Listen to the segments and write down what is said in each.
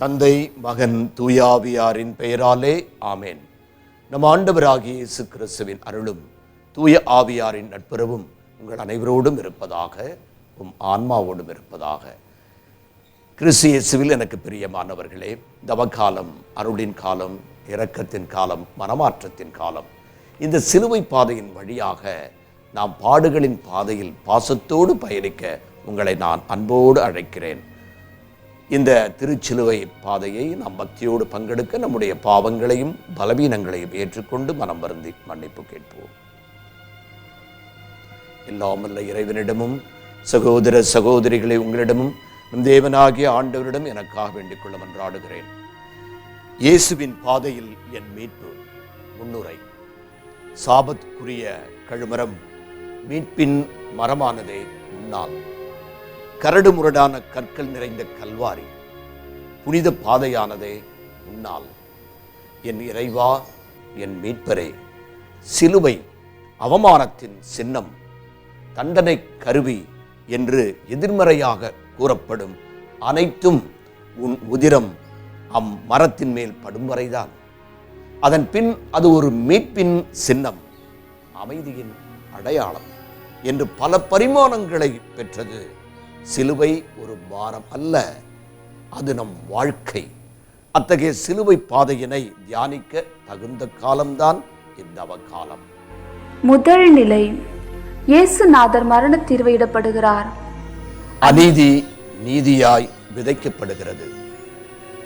தந்தை, மகன், தூயாவியாரின் பெயராலே ஆமேன். நம் ஆண்டவராகிய இயேசு கிறிஸ்துவின் அருளும் தூய ஆவியாரின் நட்புறவும் உங்கள் அனைவரோடும் இருப்பதாக, ஆன்மாவோடும் இருப்பதாக. கிறிஸ்து இயேசுவில் எனக்கு பிரியமானவர்களே, தவக்காலம், அருளின் காலம், இரக்கத்தின் காலம், மனமாற்றத்தின் காலம். இந்த சிலுவை பாதையின் வழியாக நாம் பாடுகளின் பாதையில் பாசத்தோடு பயணிக்க உங்களை நான் அன்போடு அழைக்கிறேன். இந்த திருச்சிலுவை பாதையை நாம் பக்தியோடு பங்கெடுக்க நம்முடைய பாவங்களையும் பலவீனங்களையும் ஏற்றுக்கொண்டு மனம் வருந்தி மன்னிப்பு கேட்போம். எல்லாமல்ல இறைவனிடமும் சகோதர சகோதரிகளை உங்களிடமும் நம் தேவனாகிய ஆண்டவரிடம் எனக்காக வேண்டிக் கொள்ள மன்றாடுகிறேன். இயேசுவின் பாதையில் என் மீட்பு. முன்னுரை. சாபத்துக்குரிய கழுமரம் மீட்பின் மரமானதே முன்னால். கரடு முரடான கற்கள் நிறைந்த கல்வாரி புனித பாதையானதே முன்னால். என் இறைவா, என் மீட்பரே, சிலுவை அவமானத்தின் சின்னம், தண்டனை கருவி என்று எதிர்மறையாக கூறப்படும் அனைத்தும் உன் உதிரம் அம்மரத்தின் மேல் படும் வரைதான். அதன் பின் அது ஒரு மீட்பின் சின்னம், அமைதியின் அடையாளம் என்று பல பரிமாணங்களை பெற்றது. சிலுவை ஒரு பாரம் அல்ல, அது நம் வாழ்க்கை. அத்தகைய சிலுவை பாதையினை தியானிக்க தகுந்த காலம்தான் இந்த அவகாலம். முதல் நிலை, இயேசுநாதர் மரண தீர்வையிடப்படுகிறார். அநீதி நீதியாய் விதைக்கப்படுகிறது.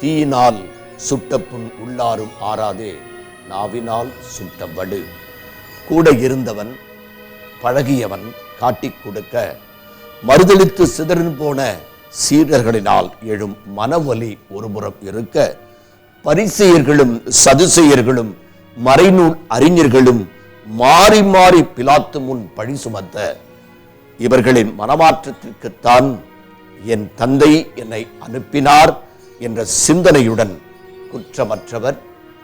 தீயினால் சுட்ட புண் உள்ளாரும் ஆறாதே, நாவினால் சுட்ட வடு. கூட இருந்தவன், பழகியவன் காட்டிக் கொடுக்க மறுதளித்து சிதறின் போன சீடர்களினால் எழும் மனவலி ஒருபுறம் இருக்க, பரிசேயர்களும் சதுசேயர்களும் மறைநூல் அறிஞர்களும் மாறி மாறி பிலாத்து முன் பழி சுமத்த, இவர்களின் மனமாற்றத்திற்குத்தான் என் தந்தை என்னை அனுப்பினார் என்ற சிந்தனையுடன் குற்றமற்றவர்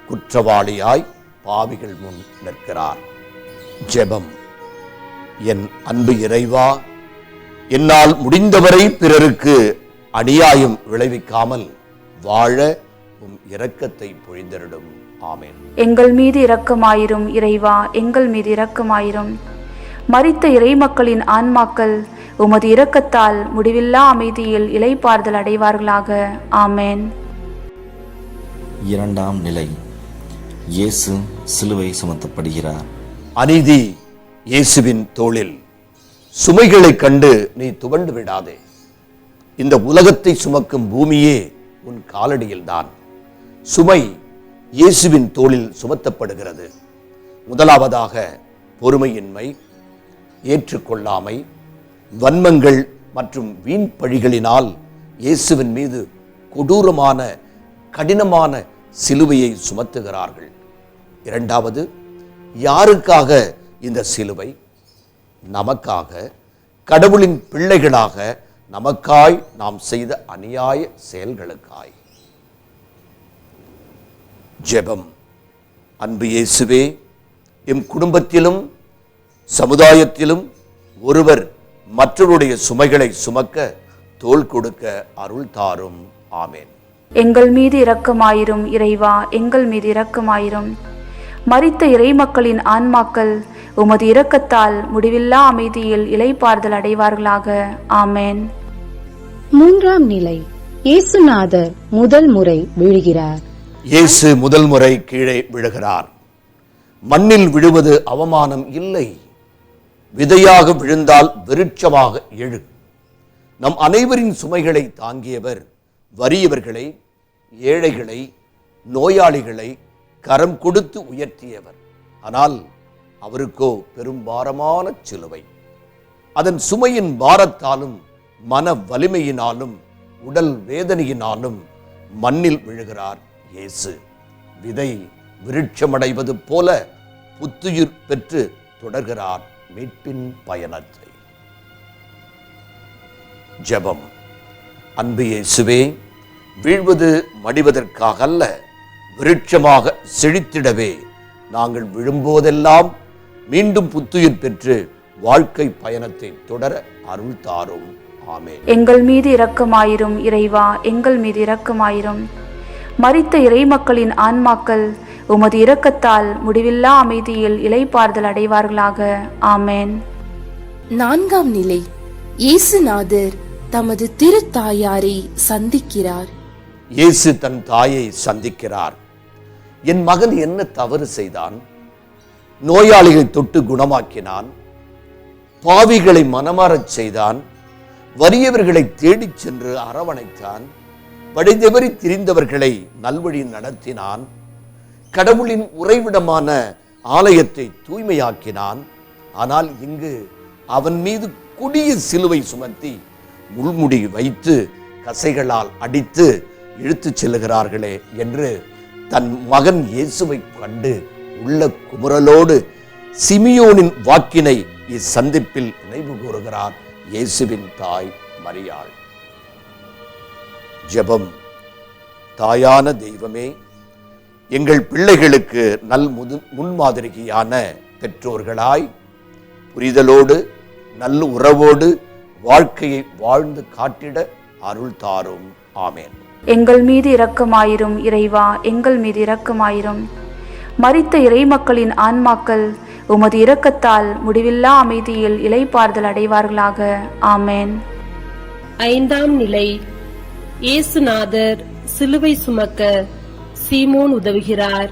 குற்றவாளியாய் பாவிகள் முன் நிற்கிறார். ஜெபம். என் அன்பு இறைவா, என்னால் முடிந்தவரை பிறருக்கு அநியாயம் விளைவிக்காமல் வாழ உம் இரக்கத்தை பொழிந்தருளும். ஆமென். எங்கள் மீது இரக்கமாயிரும் இறைவா, எங்கள் மீது இரக்கமாயிரும். மரித்த இறை மக்களின் ஆன்மாக்கள் உமது இரக்கத்தால் முடிவில்லா அமைதியில் இளைப்பாறுதல் அடைவார்களாக. ஆமென். இரண்டாம் நிலை, இயேசு சிலுவை சுமத்தப்படுகிறார். அநீதி இயேசுவின் தோளில். சுமைகளை கண்டு நீ துவண்டு விடாதே. இந்த உலகத்தை சுமக்கும் பூமியே உன் காலடியில்தான். சுமை இயேசுவின் தோளில் சுமத்தப்படுகிறது. முதலாவதாக பொறுமையின்மை, ஏற்றுக்கொள்ளாமை, வன்மங்கள் மற்றும் வீண் பழிகளினால் இயேசுவின் மீது கொடூரமான கடினமான சிலுவையை சுமத்துகிறார்கள். இரண்டாவது, யாருக்காக இந்த சிலுவை? நமக்காக, கடவுளின் பிள்ளைகளாக, நமக்காய் நாம் செய்த அநியாய செயல்களுக்காய். ஜெபம். அன்பு இயேசுவே, எம் குடும்பத்திலும் சமுதாயத்திலும் ஒருவர் மற்றவருடைய சுமைகளை சுமக்க தோள் கொடுக்க அருள் தாரும். ஆமேன். எங்கள் மீது இரக்கமாயிரும் இறைவா, எங்கள் மீது இரக்கமாயிரும். மரித்த இறை மக்களின் ஆன்மாக்கள் உமது இரக்கத்தால் முடிவில்லா அமைதியில் இளைப்பாறுதல் அடைவார்களாக. ஆமென். மூன்றாம் நிலை, இயேசுநாதர் முதல் முறை விழுகிறார். இயேசு முதல் முறை கீழே விழுகிறார். மண்ணில் விழுவது அவமானம் இல்லை. விதையாக விழுந்தால் விருட்சமாக எழு. நம் அனைவரின் சுமைகளை தாங்கியவர் வறியவர்களை, ஏழைகளை, நோயாளிகளை கரம் கொடுத்து உயர்த்தியவர். ஆனால் அவருக்கோ பெரும் பாரமான சிலுவை. அதன் சுமையின் பாரத்தாலும் மன வலிமையினாலும் உடல் வேதனையினாலும் மண்ணில் விழுகிறார் இயேசு. விதை விருட்சமடைவது போல புத்துயிர் பெற்று தொடர்கிறார் மீட்பின் பயணத்தை. ஜெபம். அன்பு இயேசுவே, வீழ்வது மடிவதற்காக அல்ல, விருட்சமாக செழித்திடவே நாங்கள் விழும்போதெல்லாம் மீண்டும் புத்துயிர் பெற்று வாழ்க்கை பயணத்தை தொடர அருள் தாரும். ஆமென். எங்கள் மீது இரக்கமாயிரும் இறைவா, எங்கள் மீது இரக்கமாயிரும். மரித்த இறைமக்களின் ஆன்மாக்கள் உமது இரக்கத்தால் முடிவில்லா அமைதியில் இளைப்பாறுதல் அடைவார்களாக. ஆமென். 4ஆம் நிலை. இயேசுநாதர் தமது திருத்தாயாரை சந்திக்கிறார். இயேசு தன் தாயை சந்திக்கிறார். என் மகன் என்ன தவறு செய்தான்? நோயாளிகளை தொட்டு குணமாக்கினான், பாவிகளை மனமாறச் செய்தான், வறியவர்களை தேடிச் சென்று அரவணைத்தான், வழிதவறி திரிந்தவர்களை நல்வழி நடத்தினான், கடவுளின் உறைவிடமான ஆலயத்தை தூய்மையாக்கினான். ஆனால் இங்கு அவன் மீது கொடிய சிலுவை சுமத்தி முள்முடி வைத்து கசைகளால் அடித்து இழுத்துச் செல்லுகிறார்களே என்று தன் மகன் இயேசுவை கண்டு உள்ள குமுறலோடு சிமியோனின் வாக்கினை இச்சந்திப்பில் நினைவு கூறுகிறார் இயேசுவின் தாய் மரியாள். ஜெபம். தாயான தெய்வமே, எங்கள் பிள்ளைகளுக்கு நல் முன்மாதிரியான பெற்றோர்களாய் புரிதலோடு நல்ல உறவோடு வாழ்க்கையை வாழ்ந்து காட்டிட அருள் தாரும். ஆமென். எங்கள் மீது இரக்கமாயிரும் இறைவா, எங்கள் மீது இரக்கமாயிரும். மரித்த இறைமக்களின் ஆன்மாக்கள் உமது இரக்கத்தால் முடிவில்லா அமைதியில் இளைப்பாறுதல் அடைவார்களாக. ஆமென். 5ஆம் நிலை. இயேசுநாதர் சிலுவை சுமக்க சீமோன் உதவுகிறார்.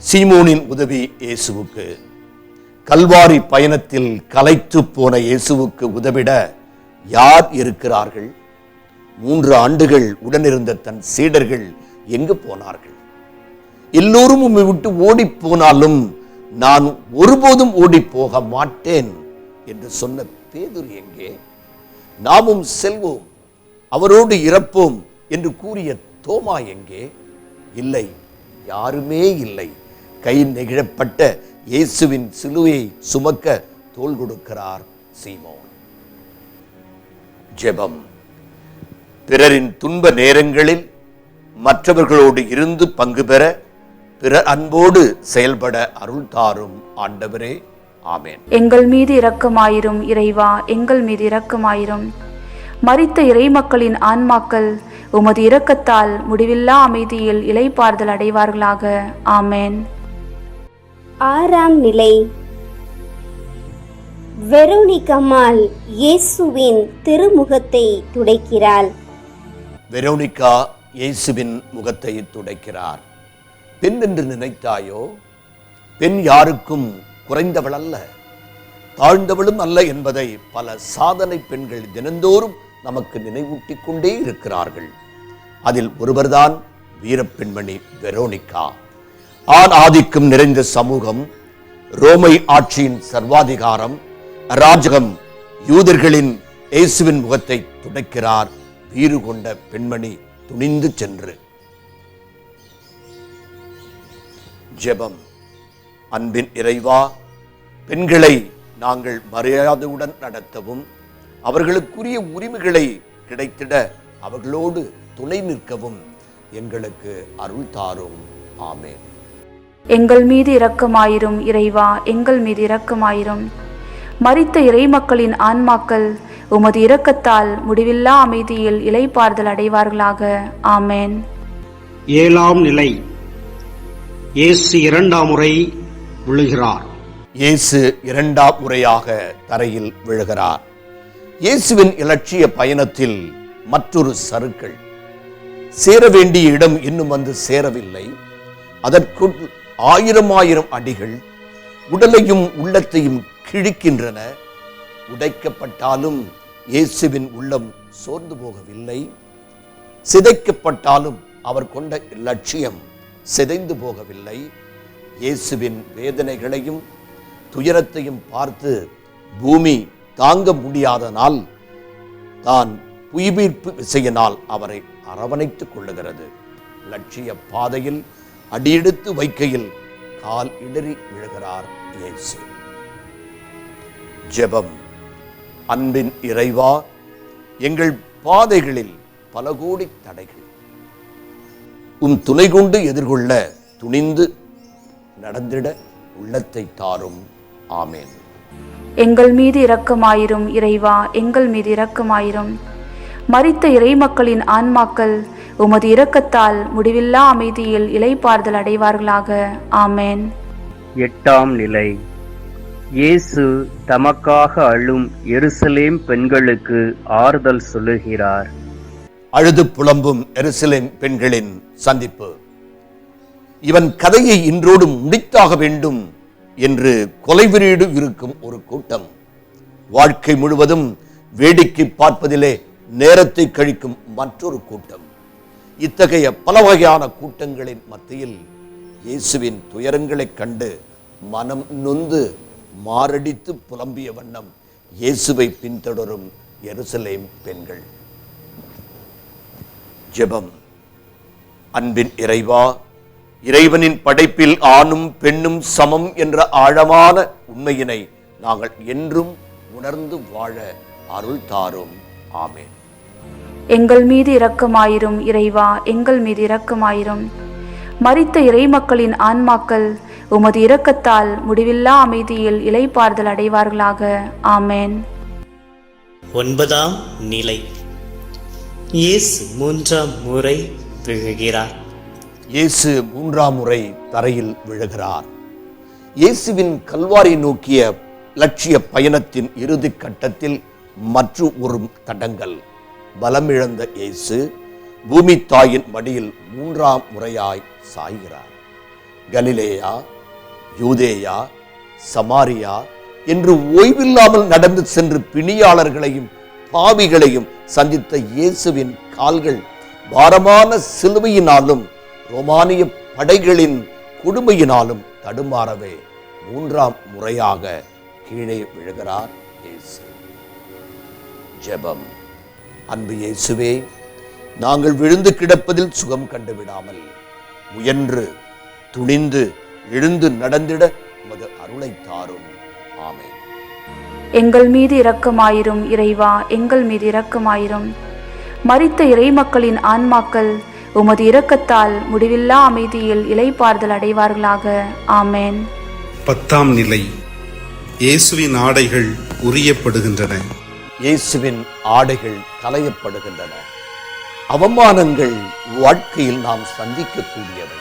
சீமோனின் உதவி இயேசுவுக்கு. கல்வாரி பயணத்தில் களைத்து போன இயேசுவுக்கு உதவிட யார் இருக்கிறார்கள்? 3 ஆண்டுகள் உடனிருந்த தன் சீடர்கள் எங்கு போனார்கள்? எல்லோரும் உம்மை விட்டு ஓடி போனாலும் நான் ஒருபோதும் ஓடி போக மாட்டேன் என்று சொன்ன பேதுரு எங்கே? நாமும் செல்வோம், அவரோடு இறப்போம் என்று கூறிய தோமா எங்கே? இல்லை, யாருமே இல்லை. கை நெகிழப்பட்ட இயேசுவின் சிலுவையை சுமக்க தோள் கொடுக்கிறார் சீமோன். ஜெபம். பிறரின் துன்ப நேரங்களில் மற்றவர்களோடு இருந்து பங்கு பெற, பிறர் அன்போடு செயல்பட அருள் தாரும் ஆண்டவரே. ஆமென். எங்கள் மீது இரக்கமாயிரும் இறைவா, எங்கள் மீது இரக்கமாயிரும். மரித்த இறைமக்களின் ஆன்மாக்கள் உமது இரக்கத்தால் முடிவில்லா அமைதியில் இளைப்பாறுதல் அடைவார்களாக. ஆமென். 6ஆம் நிலை. வெரோனிகம்மாள் இயேசுவின் திருமுகத்தை துடைக்கிறாள். வெரோனிகா இயேசுவின் முகத்தை துடைக்கிறார். பெண் என்று நினைத்தாயோ? பெண் யாருக்கும் குறைந்தவள் அல்ல, தாழ்ந்தவளும் அல்ல என்பதை பல சாதனை பெண்கள் தினந்தோறும் நமக்கு நினைவூட்டிக் கொண்டே இருக்கிறார்கள். அதில் ஒருவர்தான் வீரப்பெண்மணி வெரோனிகா. ஆண் ஆதிக்கம் நிறைந்த சமூகம், ரோமை ஆட்சியின் சர்வாதிகாரம், அராஜகம், யூதர்களின் இயேசுவின் முகத்தை துடைக்கிறார் வீறு கொண்ட பெண்மணி துணிந்து சென்று. ஜெபம். அன்பின் இறைவா, பெண்களை நாங்கள் மரியாதையுடன் நடத்தவும், அவர்களுக்குரிய உரிமைகளை கிடைத்திட அவர்களோடு துணை நிற்கவும் எங்களுக்கு அருள் தாரும். ஆமென். எங்கள் மீது இரக்கமாயிரும் இறைவா, எங்கள் மீது இரக்கமாயிரும். மரித்த இறைமக்களின் ஆன்மாக்கள் உமது இரக்கத்தால் முடிவில்லா அமைதியில் இளைப்பாறுதல் அடைவார்களாக. ஆமென். 7ஆம் நிலை. இயேசு 2ஆம் முறை விழுகிறார். இயேசு 2ஆம் முறையாக தரையில் விழுகிறார். இயேசுவின் இலட்சிய பயணத்தில் மற்றொரு சறுக்கல். சேர வேண்டிய இடம் இன்னும் வந்து சேரவில்லை. அதற்குள் 1000 அடிகள் உடலையும் உள்ளத்தையும் கிழிக்கின்றன. உடைக்கப்பட்டாலும் இயேசுவின் உள்ளம் சோர்ந்து போகவில்லை. சிதைக்கப்பட்டாலும் அவர் கொண்ட லட்சியம் சிதைந்து போகவில்லை. இயேசுவின் வேதனைகளையும் துயரத்தையும் பார்த்து பூமி தாங்க முடியாதனால் தான் புவியீர்ப்பு விசையினால் அவரை அரவணைத்துக் கொள்ளுகிறது. லட்சிய பாதையில் அடியெடுத்து வைக்கையில் கால் இடறி விழுகிறார் இயேசு. ஜெபம். அன்பின் இறைவா, எங்கள் பாதைகளில் பல கோடி தடைகள், உம் துணை கொண்டு எதிர்கொள்ள துணிந்து நடந்திட உள்ளத்தை தாரும். ஆமென். எங்கள் மீது இரக்கமாயிரும் இறைவா, எங்கள் மீது இரக்கமாயிரும். மரித்த இறைமக்களின் ஆன்மாக்கள் உமது இரக்கத்தால் முடிவில்லா அமைதியில் இளைப்பாறுதல் அடைவார்களாக. ஆமென். எட்டாம் நிலை. இயேசு தமக்காக அழும் எருசலேம் பெண்களுக்கு ஆறுதல் சொல்லுகிறார். அழுது புலம்பும் எருசலேம் பெண்களின் சந்திப்பு. இவன் கதையை இன்றோடு முடித்தாக வேண்டும் என்று கொலைவெறியீடு இருக்கும் ஒரு கூட்டம், வாழ்க்கை முழுவதும் வேடிக்கை பார்ப்பதிலே நேரத்தை கழிக்கும் மற்றொரு கூட்டம். இத்தகைய பல வகையான கூட்டங்களின் மத்தியில் இயேசுவின் துயரங்களைக் கண்டு மனம் நொந்து மாரடித்து புலம்பிய வண்ணம் இயேசுவை பின்தொடரும் எருசலேம் பெண்கள். ஜெபம். அன்பின் இறைவா, இறைவனின் படைப்பில் ஆணும் பெண்ணும் சமம் என்ற ஆழமான உண்மையினை நாங்கள் என்றும் உணர்ந்து வாழ அருள் தாரும். ஆமென். எங்கள் மீது இரக்கமாயிரும் இறைவா, எங்கள் மீது இரக்கமாயிரும். மரித்த இறைமக்களின் ஆன்மாக்கள் உமது இரக்கத்தால் முடிவில்லா அமைதியில் இளைப்பாறுதல் அடைவார்களாக. ஆமென். ஒன்பதாம் நிலை. இயேசு மூன்றாம் முறை விழுகிறார். இயேசு மூன்றாம் முறை தரையில் விழுகிறார். இயேசுவின் கல்வாரி நோக்கிய லட்சிய பயணத்தின் இறுதி கட்டத்தில் மற்ற ஒரு தடங்கல். பலமிழந்த இயேசு பூமி தாயின் மடியில் மூன்றாம் முறையாய் சாய்கிறார். கலிலேயா, யூதேயா, சமாரியா என்று ஓய்வில்லாமல் நடந்து சென்று பிணியாளர்களையும் பாவிகளையும் சந்தித்த இயேசுவின் கால்கள் பாரமான சிலுவையினாலும் ரோமானிய படைகளின் கொடுமையினாலும் தடுமாறவே மூன்றாம் முறையாக கீழே விழுகிறார் இயேசு. ஜெபம். அன்பு இயேசுவே, நாங்கள் விழுந்து கிடப்பதில் சுகம் கண்டுவிடாமல் முயன்று துணிந்து எழுந்து நடந்திட உமது அருளை தாரும். ஆமென். எங்கள் மீது இரக்கமாயிரும் இறைவா, எங்கள் மீது இரக்கமாயிரும். மரித்த இறைமக்களின் ஆன்மாக்கள் உமது இரக்கத்தால் முடிவில்லா அமைதியில் இளைப்பாறுதல் அடைவார்களாக. ஆமென். பத்தாம் நிலை. இயேசுவின் ஆடைகள் உரியப்படுகின்றன. இயேசுவின் ஆடைகள் களையப்படுகின்றன. அவமானங்கள் வாழ்க்கையில் நாம் சந்திக்கக்கூடியவை.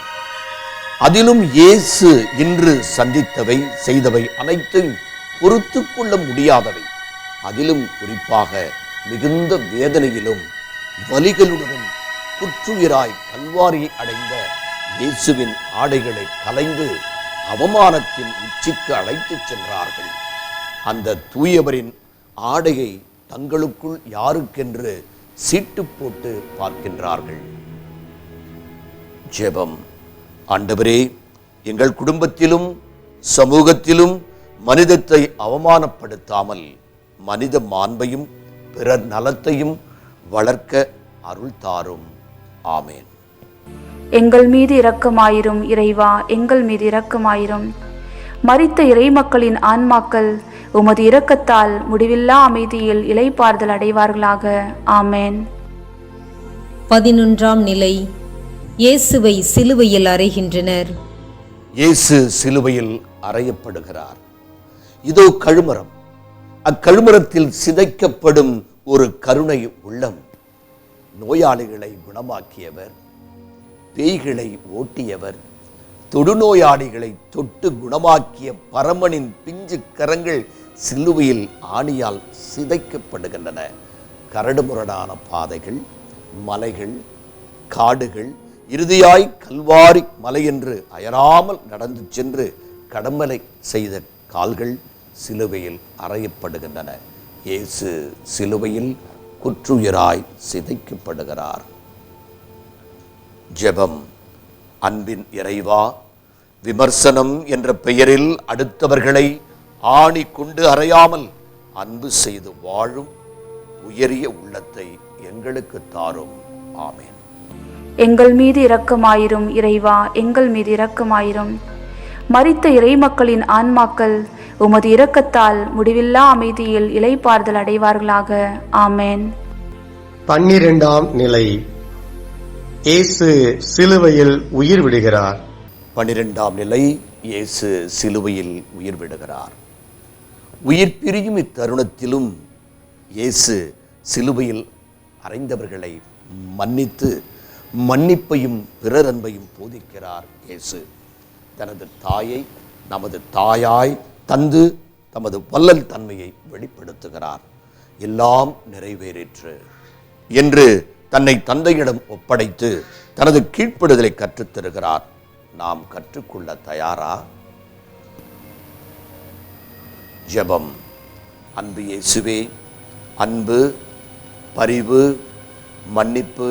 அதிலும் இயேசு இன்று சந்தித்தவை செய்தவை அனைத்தும் பொறுத்து கொள்ள முடியாதவை. அதிலும் குறிப்பாக மிகுந்த வேதனையிலும் வலிகளுடனும் குற்றுயிராய் கல்வாரியை அடைந்த இயேசுவின் ஆடைகளை கலைந்து அவமானத்தின் உச்சிக்கு அழைத்துச் சென்றார்கள். அந்த தூயவரின் ஆடையை தங்களுக்குள் யாருக்கென்று சீட்டு போட்டு பார்க்கின்றார்கள். ஜெபம். ஆண்டவரே, எங்கள் குடும்பத்திலும் சமூகத்திலும் மனிதத்தை அவமானப்படுத்தாமல் மனித மாண்பையும் பிறர் நலத்தையும் வளர்க்க அருள் தாரும். ஆமென். எங்கள் மீது இரக்கமாயிரும் இறைவா, எங்கள் மீது இரக்கமாயிரும். மரித்த இறைமக்களின் ஆன்மாக்கள் உமது இரக்கத்தால் முடிவில்லா அமைதியில் இளைப்பாறுதல் அடைவார்களாக. ஆமென். 11ஆம் நிலை. இயேசுவை சிலுவையில் அறைகின்றனர். இயேசு சிலுவையில் அறையப்படுகிறார். இதோ கழுமரம். அக்கழுமரத்தில் சிதைக்கப்படும் ஒரு கருணை உள்ளம். நோயாளிகளை குணமாக்கியவர், பேய்களை ஓட்டியவர், தொடுநோயாளிகளை தொட்டு குணமாக்கிய பரமனின் பிஞ்சு கரங்கள் சிலுவையில் ஆணியால் சிதைக்கப்படுகின்றன. கரடுமுரடான பாதைகள், மலைகள், காடுகள், இறுதியாய் கல்வாரி மலை என்று அயராமல் நடந்து சென்று கடம்பலை செய்த கால்கள் சிலுவையில் அறையப்படுகின்றன. இயேசு சிலுவையில் குற்றுயிராய் சிதைக்கப்படுகிறார். ஜெபம். அன்பின் இறைவா, விமர்சனம் என்ற பெயரில் அடுத்தவர்களை ஆணி கொண்டு அறையாமல் அன்பு செய்து வாழும் உயரிய உள்ளத்தை எங்களுக்கு தாரும். ஆமென். எங்கள் மீது இரக்கமாயிரும் இறைவா, எங்கள் மீது இரக்கமாயிரும். மரித்த இறைமக்களின் ஆன்மாக்கள் உமது இரக்கத்தால் முடிவில்லா அமைதியில் இளைப்பாறுதல் அடைவார்களாக. ஆமென். 12ஆம் நிலை. இயேசு சிலுவையில் உயிர் விடுகிறார். 12ஆம் நிலை. இயேசு சிலுவையில் உயிர் விடுகிறார். உயிர் பிரியும் இத்தருணத்திலும் இயேசு சிலுவையில் அறைந்தவர்களை மன்னித்து மன்னிப்பையும் பிறர் அன்பையும் போதிக்கிறார் இயேசு. தனது தாயை நமது தாயாய் தந்து தமது வல்லல் தன்மையை வெளிப்படுத்துகிறார். எல்லாம் நிறைவேறிற்று என்று தன்னை தந்தையிடம் ஒப்படைத்து தனது கீழ்ப்படுதலை கற்றுத்தருகிறார். நாம் கற்றுக்கொள்ள தயாரா? ஜெபம். அன்பு இயேசுவே, அன்பு, பரிவு, மன்னிப்பு,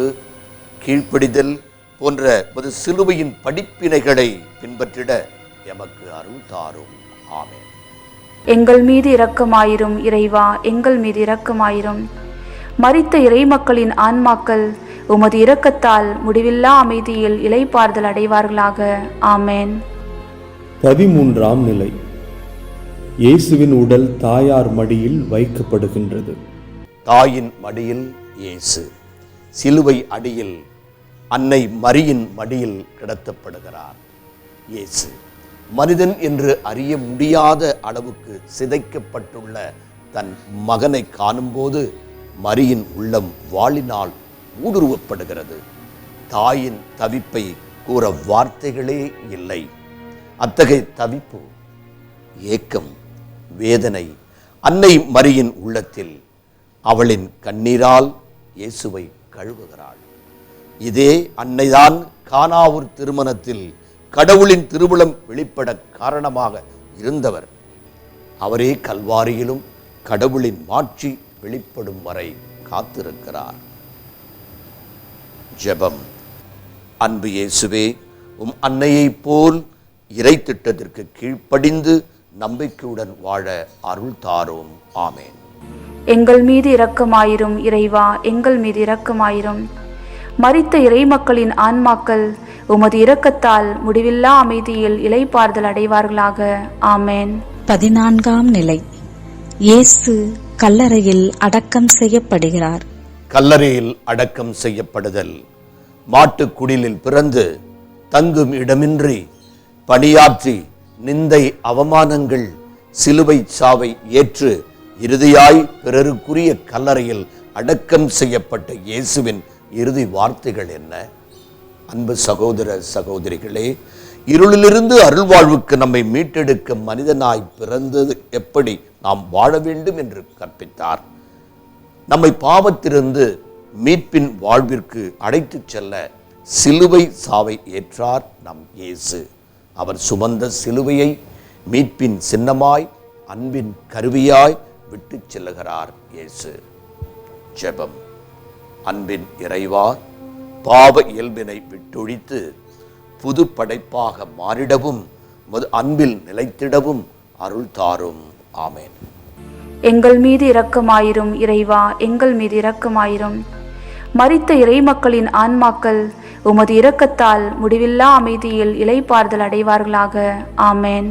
கீழ்ப்படிதல் போன்ற ஒரு சிலுவையின் படிப்பினைகளை பின்பற்றிட எமக்கு அருள் தாரும். ஆமென். எங்கள் மீது இரக்கமாயிரும் இறைவா, எங்கள் மீது இரக்கமாயிரும். மரித்த இறைமக்களின் ஆன்மாக்கள் உமது இரக்கத்தால் முடிவில்லா அமைதியில் இளைப்பாறுதல் அடைவார்களாக. ஆமென். 13ஆம் நிலை. இயேசுவின் உடல் தாயார் மடியில் வைக்கப்படுகின்றது. தாயின் மடியில் இயேசு, சிலுவை அடியில் அன்னை மரியின் மடியில் கிடத்தப்படுகிறார். இயேசு மனிதன் என்று அறிய முடியாத அளவுக்கு சிதைக்கப்பட்டுள்ள தன் மகனை காணும்போது மரியின் உள்ளம் வாளினால் ஊடுருவப்படுகிறது. தாயின் தவிப்பை கூற வார்த்தைகளே இல்லை. அத்தகைய தவிப்பு, ஏக்கம், வேதனை அன்னை மரியின் உள்ளத்தில். அவளின் கண்ணீரால் இயேசுவை கழுவுகிறாள். இதே அன்னைதான் கானாவூர் திருமணத்தில் கடவுளின் திருவுளம் வெளிப்பட காரணமாக இருந்தவர். அவரே கல்வாரியிலும் கடவுளின் மாட்சி வெளிப்படும் வரை காத்திருக்கிறார். ஜெபம். அன்பு இயேசுவே, உம் அன்னையைப் போல் இறை திட்டத்திற்கு கீழ்ப்படிந்து நம்பிக்கையுடன் வாழ அருள் தாரும். ஆமென். எங்கள் மீது இரக்கமாயிரும் இறைவா, எங்கள் மீது இரக்கமாயிரும். மரித்த இறைமக்களின் ஆன்மாக்கள் உமது இரக்கத்தால் முடிவில்லா அமைதியில் இளைப்பாறுதல் அடைவார்களாக. ஆமென். 14ஆம் நிலை. இயேசு கல்லறையில் அடக்கம் செய்யப்படுகிறார். கல்லறையில் அடக்கம் செய்யப்படுதல். மாட்டுக்குடிலில் பிறந்து தங்கும் இடமின்றி பணியாற்றி நிந்தை அவமானங்கள் சிலுவை சாவை ஏற்று இறுதியாய் பிறருக்குரிய கல்லறையில் அடக்கம் செய்யப்பட்ட இயேசுவின் இறுதி வார்த்தைகள் என்ன? அன்பு சகோதர சகோதரிகளே, இருளிலிருந்து அருள்வாழ்வுக்கு நம்மை மீட்டெடுக்க மனிதனாய் பிறந்தது எப்படி நாம் வாழ வேண்டும் என்று கற்பித்தார். நம்மை பாவத்திலிருந்து மீட்பின் வாழ்விற்கு அழைத்துச் செல்ல சிலுவை சாவை ஏற்றார் நம் இயேசு. அவர் சுமந்த சிலுவையை மீட்பின் சின்னமாய் அன்பின் கருவியாய் விட்டு செல்லுகிறார் இயேசு. ஜெபம். அன்பின் இறைவா, பாவ இயல்பினை விட்டொழித்து புது படைப்பாக மாறிடவும் அன்பில் நிலைத்திடவும் அருள் தாரும். ஆமென். எங்கள் மீது இரக்கமாயிரும் இறைவா, எங்கள் மீது இரக்கமாயிரும். மரித்த இறைமக்களின் ஆன்மாக்கள் உமது இரக்கத்தால் முடிவில்லா அமைதியில் இளைப்பாறுதல் அடைவார்களாக. ஆமென்.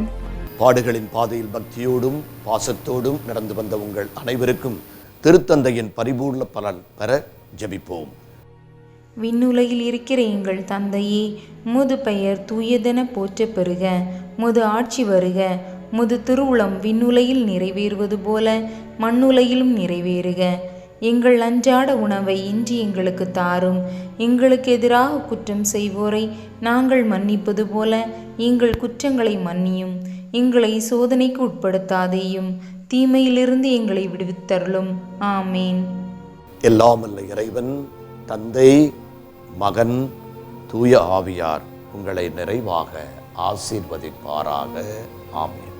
பாடுகளின் பாதையில் பக்தியோடும் பாசத்தோடும் நடந்து வந்த உங்கள் அனைவருக்கும் திருத்தந்தையின் பரிபூர்ண பலன் பெற ஜெபிப்போம். விண்ணுலகில் இருக்கிற எங்கள் தந்தையே, உமது பெயர் தூயதென போற்ற பெறுக. உமது ஆட்சி வருக. உமது திருவுளம் விண்ணுலகில் நிறைவேறுவது போல மண்ணுலகிலும் நிறைவேறுக. எங்கள் அன்றாட உணவை இன்று எங்களுக்கு தாரும். எங்களுக்கு எதிராக குற்றம் செய்வோரை நாங்கள் மன்னிப்பது போல எங்கள் குற்றங்களை மன்னியும். எங்களை சோதனைக்கு உட்படுத்தாதேயும், தீமையிலிருந்து எங்களை விடுவித்தருளும். ஆமேன். எல்லாமல்ல இறைவன் தந்தை, மகன், தூய ஆவியார் உங்களை நிறைவாக ஆசீர்வதிப்பாராக. ஆமென்.